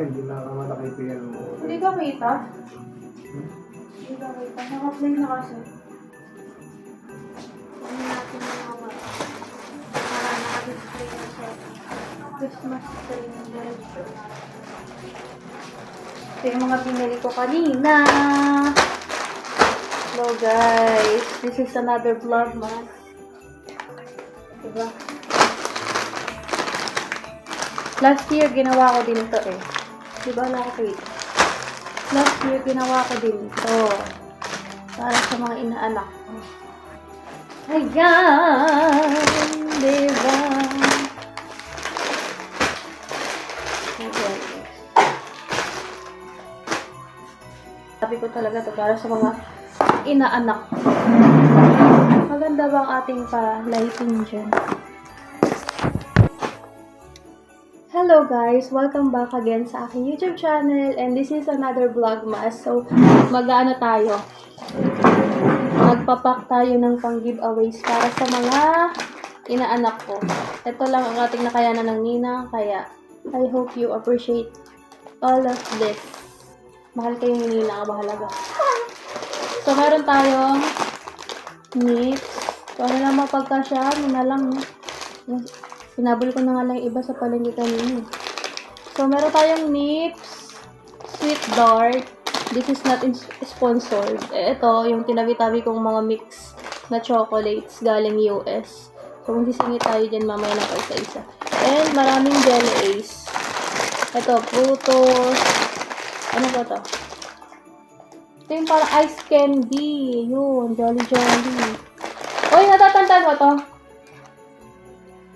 Hindi na malaki tingnan mo. Hindi ka kita? Hindi ka kita. Naka-play na kasi. Ano natin yung mga para naka-display na siya. Christmas tree ng diretso. Ito yung mga pinili ko kanina. Hello guys. This is another vlogmas. Diba? Last year, ginawa ko din ito eh. Diba nakakita? Last year, ginawa ko din ito. Para sa mga inaanak ko. Ayan! Diba? Ayan. Sabi ko talaga ito para sa mga inaanak ko. Maganda ba ang ating pa-lighting dyan? Hello guys! Welcome back again sa aking YouTube channel and this is another vlogmas. So, mag-ano tayo? Magpapak tayo ng pang-giveaways para sa mga inaanak ko. Ito lang ang ating nakayanan ng ninang, kaya I hope you appreciate all of this. Mahal kayo ni ninang, mahalaga. So, meron tayong nips. So, ano lang mapagkasya, yun na lang. Sinabol ko na nga lang iba sa palengke kanina. So, meron tayong nips, sweet dart. This is not sponsored. Ito, yung tinabi-tabi kong mga mix na chocolates galing US. So, kung sisingit tayo dyan mamaya na isa-isa. And, maraming jelly ace. Ito, frutos. Ano ba to? Ito yung parang ice candy. Yun, jolly. Uy, natatandaan mo to?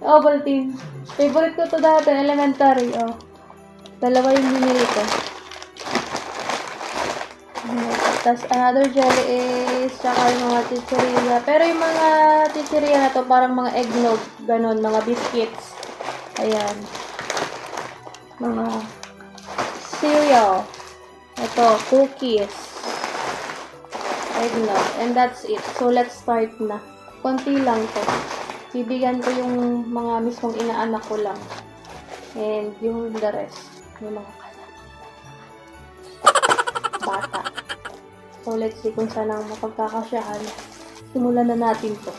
Ovaltine. Favorite ko to dati, elementary. Oh. Dalawa yung binili ko. Tapos, another jelly is, tsaka yung mga chicheria. Pero yung mga chicheria na to, parang mga eggnog. Ganon, mga biscuits. Ayan. Mga cereal. Ito, cookies. Eggnog. And that's it. So, let's start na. Konti lang to. Bibigyan ko yung mga mismong inaanak ko lang. And yung the rest. Yung mga bata. So, let's see kung saan ang mapagkakasyahan. Simulan na natin to.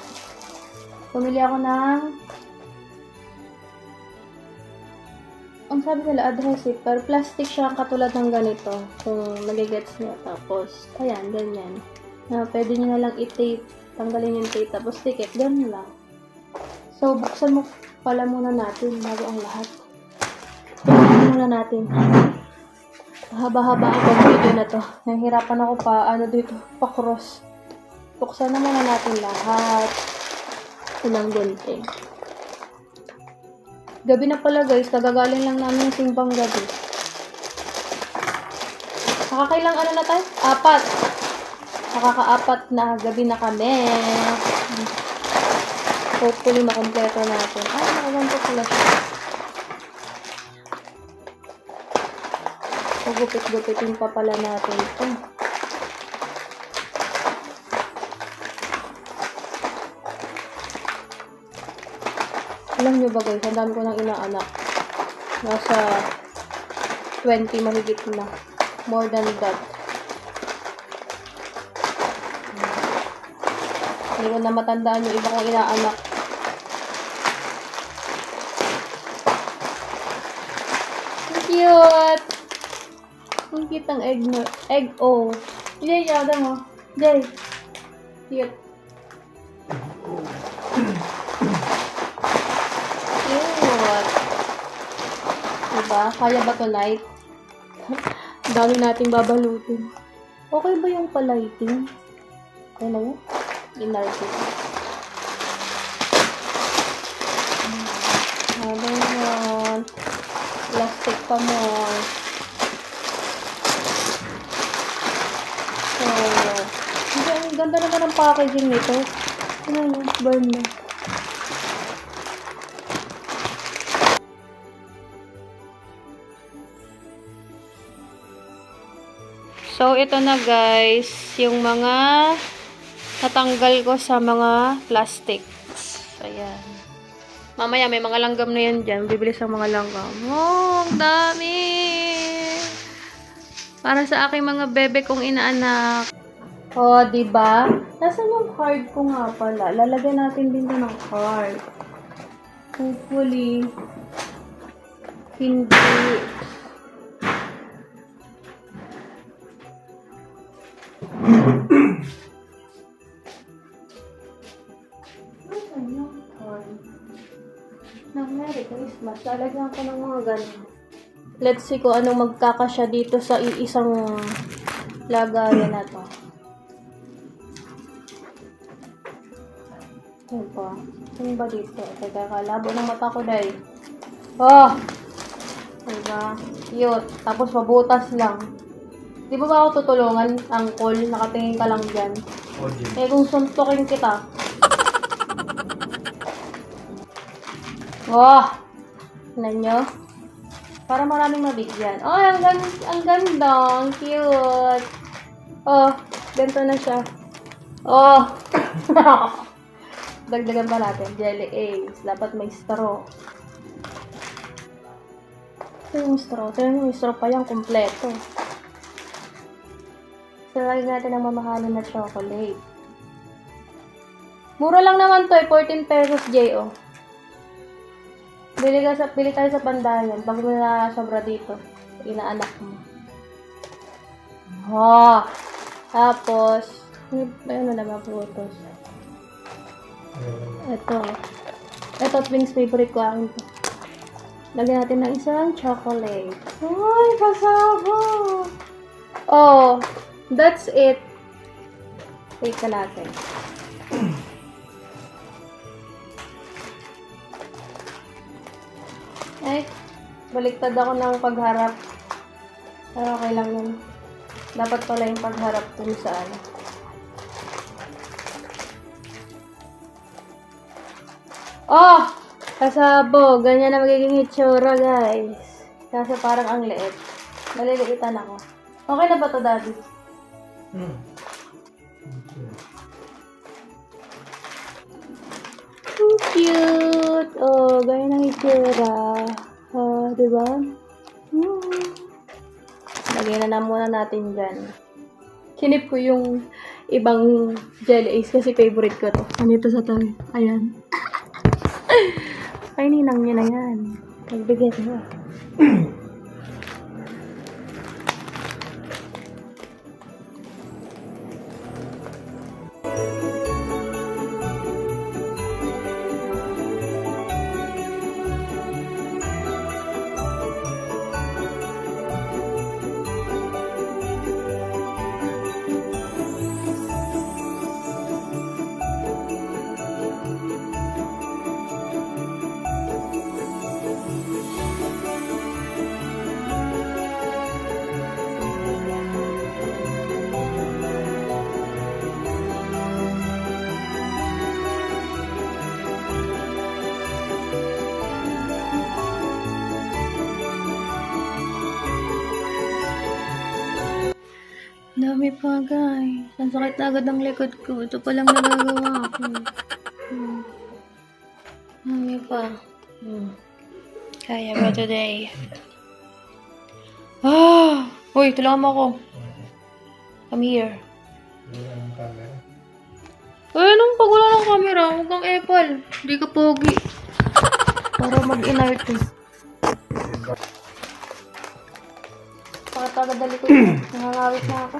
Pumili ako ng ang sabi nila adhesive, pero plastic siya katulad ng ganito. Kung nagigets niya. Tapos, ayan, ganyan. Na pwede nyo na lang i-tape. Tanggalin yung tape. Tapos, ticket. Ganyan lang. So, buksan mo pala muna natin bago ang lahat. Buksan muna natin. Haba-haba ang video na to. Nahihirapan ako pa, dito, pa-cross. Buksan na muna natin lahat. Unang gunting. Gabi na pala guys, kagagaling lang namin yung simbang gabi. Nakakailang ano na tayo? 4. Nakaka-4 na gabi na kami. Hopefully, makompleto natin. Ay, nakaganto pala siya. So, gupit-gupitin pa pala natin ito. Alam nyo ba guys, ang dami ko nang inaanak. Nasa 20 mahigit na. More than that. Hindi ko na matandaan yung iba kong inaanak. Ang cute! Ang cute ang egg-o. Jay, yada mo. Jay. Cute. Cute. Diba? Kaya ba tonight? Dami nating babalutin. Okay ba yung palighting? Okay na yun? Inarkit. Ayan. Plastic pa more. So, ang ganda naman ang packaging nito. Ano, burn na. So, ito na guys, yung mga natanggal ko sa mga plastics. Ayan. Mamaya, may mga langgam na yan dyan. Bibilis ang mga langgam. Oh, ang dami! Para sa aking mga bebe kong inaanak. Oh, diba? Nasaan yung card ko nga pala? Lalagyan natin din ng card. Hopefully, hindi. Nasaan yung card? Ng Merry Christmas. Lalagyan ko ng mga ganun. Let's see kung anong magkakasya dito sa iisang lagayan na to. Ano pa? Ano ba dito? Teka, kalabo ng mata ko dahil. Oh! Diba? Cute. Tapos mabutas lang. Di ba ako tutulungan, Angkol? Nakatingin ka lang dyan. Eh kung suntukin kita. Wow! Tignan nyo. Para maraming mabigyan. Oh, ang ganda. Ang cute. Oh, ganito na siya. Oh! Dagdagan pa natin. Jelly eggs. Dapat may straw. Ito yung straw. Ito yung straw pa yan. Kompleto. So, lagyan natin ang mamahalin na chocolate. Mura lang naman to eh. 14 pesos, J.O. Bili tayo sa Pandayan. Pag may na sobra dito. Inaanak mo. Oh! Tapos, ano na ba putos? Ito twins favorite ko akin to. Lagyan natin ng isang chocolate. Ay, pasabog! Oh, that's it. Take ka natin. Ay, baliktad ako ng pagharap. Pero okay lang yun. Dapat pala yung pagharap dun sa ano. Oh! Kasabog. Ganyan na magiging itsura, guys. Kasi parang ang liit. Maliliitan ako. Okay na ba to, Daddy? So cute! Oh, ganyan ang itsura. Oh, diba? Lagyan na muna natin dyan. Kinip ko yung ibang jelly eggs kasi favorite ko to. Nandito sa tabi. Ayan. Ay, ninang niya na yan. Pagbigay ko. Dami pa, guys. Ang sakit na agad ang likod ko. Ito pa lang nagagawa ko. Dami pa. Kaya ba today? Ah! Uy, tulungan mo ako. Come here. Ay, anong pag wala ng camera? Huwag kang Apple. Hindi ka pogi. Para mag-inarte. Pagkatadali ko yun. Nangangawit na ako.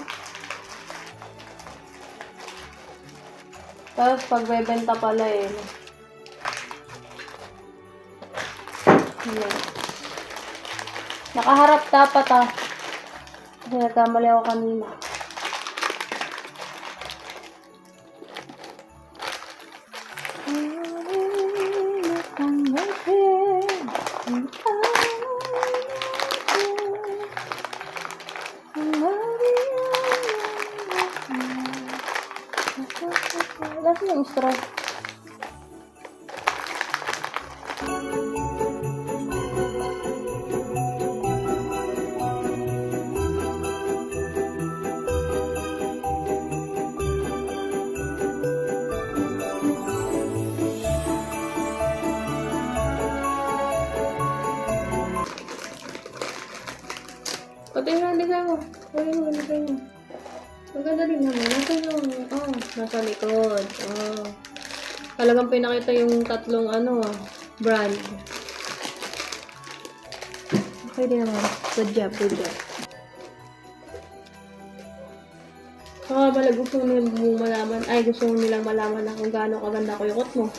Tapos pagbebenta pala eh. Nakaharap dapat ah. Kasi nagkamali ako kanina. Lagi yung straw. Sorry naman. Nasa yung, nasa likod. Talagang pinakita yung tatlong, brand. Okay din naman. Good job, good job. Gusto nilang malaman na kung gaano kaganda ko yung kot mo.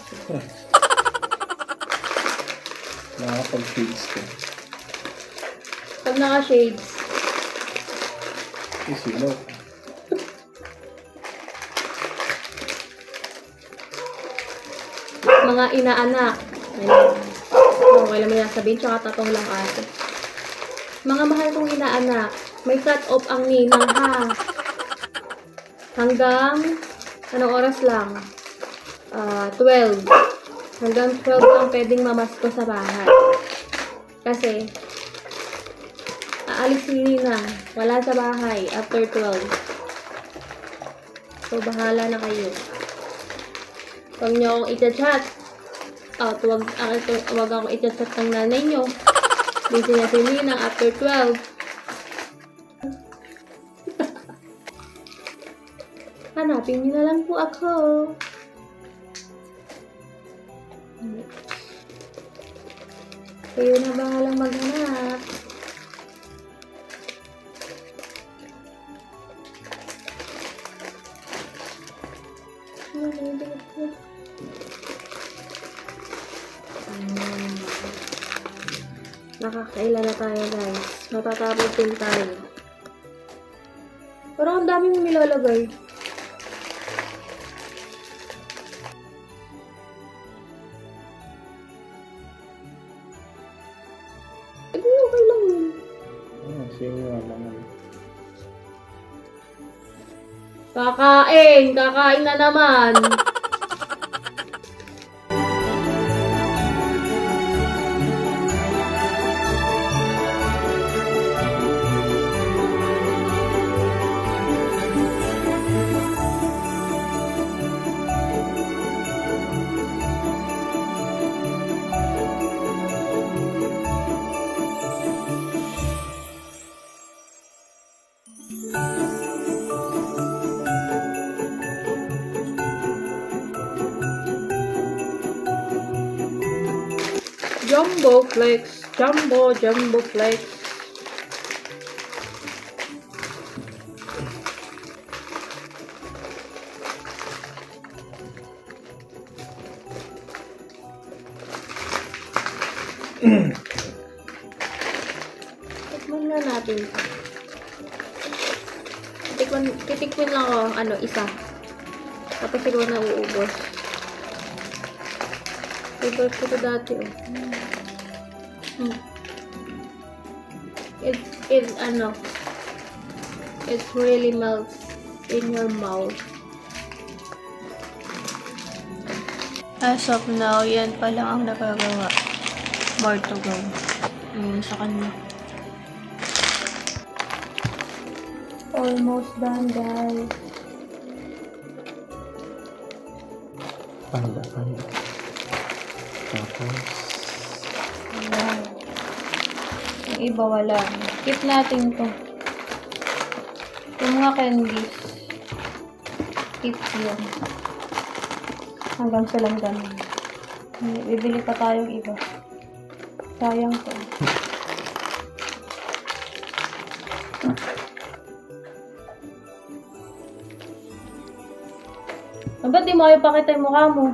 Nakapag-shades ko. Pag naka-shades, Isilaw. mga inaanak. Okay lang may nasabihin, tsaka tatong lang ate. Mga mahal kong inaanak, may cut-off ang ninang ha. Hanggang, anong oras lang? 12. Hanggang 12 lang pwedeng mamasko sa bahay. Kasi, aalis si ninang, wala sa bahay after 12. So, bahala na kayo. Huwag niyo akong i-chat. Huwag akong i-chat ng nanay niyo. Busy na si ninang after 12. Hanapin niyo na lang po ako. Kayo na bahalang maghanap. Nakakaila na tayo, guys. Matatapos din tayo. Parang ang dami mong nilalagay. Okay lang yun. Sige naman. Kakain na naman. Jumbo Flex. Jumbo Flex. Tikman na natin ito. Titikman lang ako, isa. Tapos siguro na uubos. Favorite ko ito dati, It really melts in your mouth. As of now, yan pa lang ang nagagawa. More to go. Sa kanya. Almost done, guys. Panda. Tapos, Ayan. Yung iba wala. Keep natin to. Yung mga candies. Keep yun. Hanggang sa langgam. Bibili pa tayong iba. Sayang to. Ba't di mo kayo pakita yung mukha mo?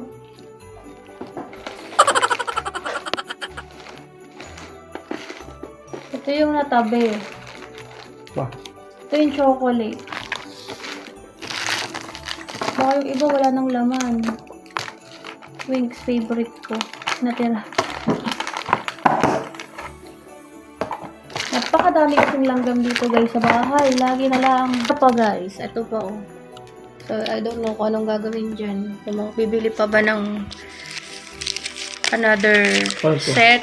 Ito yung natabi. ba? Ito yung chocolate. Baka yung iba wala nang laman. Winx favorite ko. Natira. Napakadami kasing langgam dito guys sa bahay. Lagi na lang. Ito pa guys. Ito pa oh. So, I don't know kung anong gagawin dyan. Kung bibili pa ba ng another set.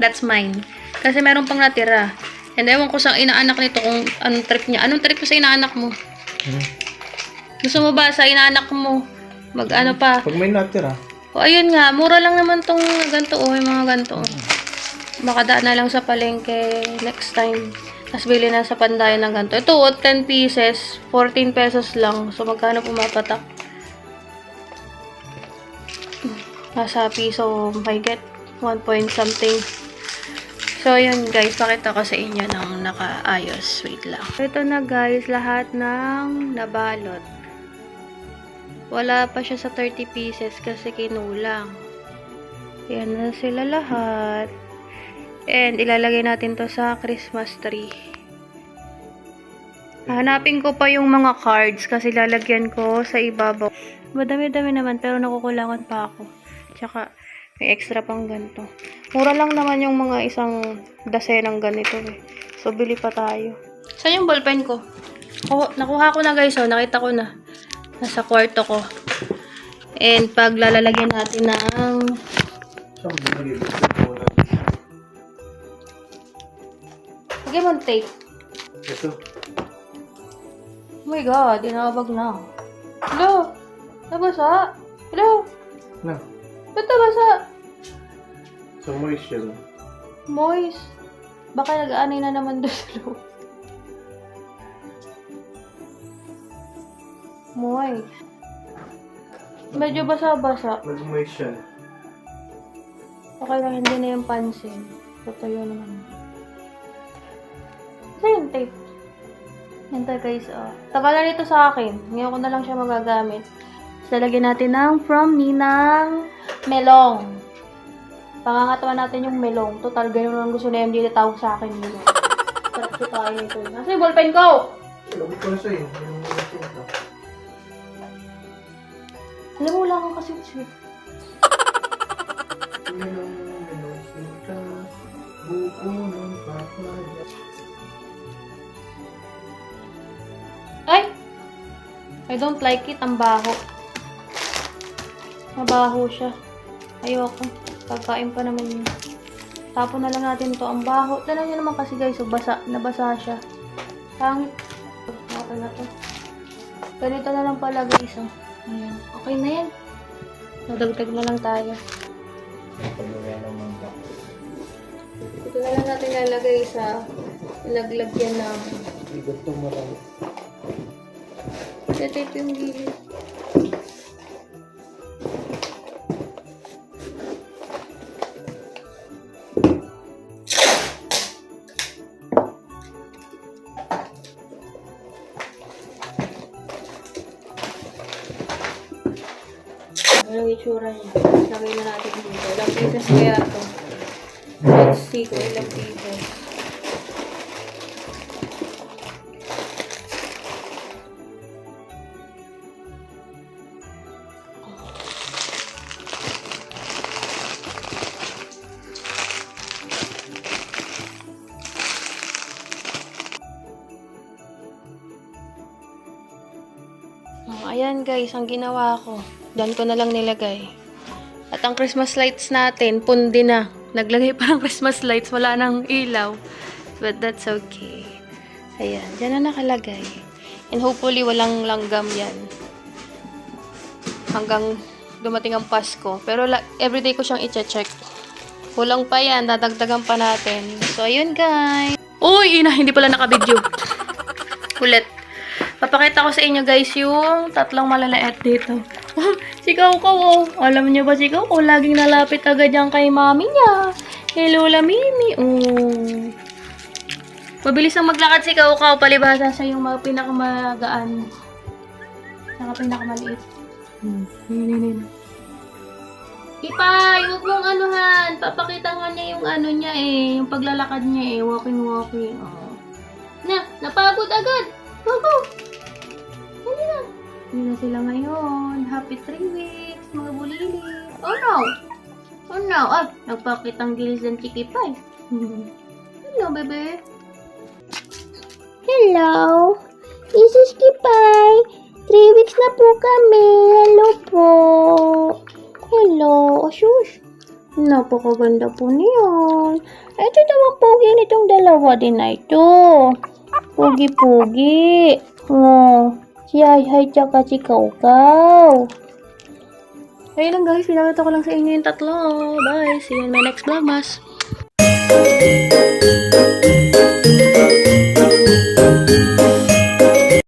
That's mine. Kasi meron pang natira. And ewan ko sa inaanak nito kung anong trip niya. Anong trip ko sa inaanak mo? Gusto mo ba sa inaanak mo? Mag-ano pa? Pag may natira. O, ayun nga. Mura lang naman tong ganito. O, yung mga ganito. Makadaan na lang sa palengke next time. Tapos bili na sa pandayan ng ganito. Ito, 10 pieces, 14 pesos lang. So, magkano pumapatak? Nasa piso, may get 1 point something. So, yun guys, pakita ko sa inyo ng nakaayos. Wait lang. Ito na guys, lahat ng nabalot. Wala pa siya sa 30 pieces kasi kinulang. Yan na sila lahat. And, ilalagay natin to sa Christmas tree. Hanapin ko pa yung mga cards kasi lalagyan ko sa ibabaw. Madami-dami naman pero nakukulangan pa ako. Tsaka, may extra pang ganito. Mura lang naman yung mga isang dasenang ganito eh. So, bili pa tayo. Saan yung ballpen ko? Nakuha ko na guys, oh. Nakita ko na. Nasa kwarto ko. And, pag lalagyan natin ng Saan binili? lagyan mo ng tape. Ito. Oh my god, inabag na. Hello? Nabasa? Hello? Na. Ba't nabasa? So moist siya. Moist. Baka nag-aanay na naman doon sa loob. Moist. Medyo basa-basa. Nag-moist siya. Okay lang, hindi na yung pansin. Totoo naman. Ito yung tape. Hintay guys, oh. Tagal na nito sa akin. Ngayon ko na lang siya magagamit. So, lalagyan natin ng From Ninang Melong. Pangangatawan natin yung melong. Total, ganyan lang gusto na MD na tawag sa akin yun. Sarap ko tayo nito. Nasa yung ballpen ko! Lagay ko na sa'yo. Yung ito. Alam mo, wala kang kasi sweet. Buko ng papaya. Ay! I don't like it. Ang baho. Mabaho siya. Ayoko. Pagkain pa naman yun. Tapon na lang natin to. Ang baho. Tignan nyo naman kasi guys. So, nabasa siya. Pangit. Okay na to. Ganito na lang pala guys. Oh. Ayan. Okay na yan. Nadagdag na lang tayo. Ito na lang natin lalagay sa laglagyan namin. Igot to marami. Tape yung gilid. Ano yung itsura niya? Lagay na natin dito. Ilang pieces kaya ito? Let's see kung ilang pieces. Ayan guys, ang ginawa ko. Diyan ko na lang nilagay. At ang Christmas lights natin, pundi na. Naglagay pa ng Christmas lights, wala nang ilaw. But that's okay. Ayan, diyan na nakalagay. And hopefully walang langgam yan. Hanggang dumating ang Pasko. Pero everyday ko siyang i-check. Kulang pa yan, dadagdagan pa natin. So ayun guys. Uy, ina, hindi pala nakabidyo. Ulit. Papakita ko sa inyo guys yung tatlong malalaet dito. Si Kaukaw, oh. Alam niyo ba si Kaukaw? Laging nalapit agad yan kay mami niya. Kay Lola Mimi. Oh. Mabilis ang maglakad si Kaukaw. Palibhasa sa yung mga pinakamagaan. Saka pinakamaliit. Ipay, huwag mong anuhan. Papakita nga niya yung ano niya eh. Yung paglalakad niya eh. Walking. Oh. Napagod agad. Go. Hindi na sila ngayon. Happy 3 weeks, mga bulili. Oh no. Ay, nagpakitang gilis ng Chiki Pie. Hello, bebe. Hello, this is Kipay. 3 weeks na po kami. Hello po. Hello, asus. Napakaganda po niyan. Ito tawag pogi nitong dalawa din na ito. Pogi-pogi. Oh, si Hay-Hay tsaka si Kaukaw. Ayun lang guys, pinakita ko lang sa inyo yung tatlo. Bye, see you in my next vlogmas.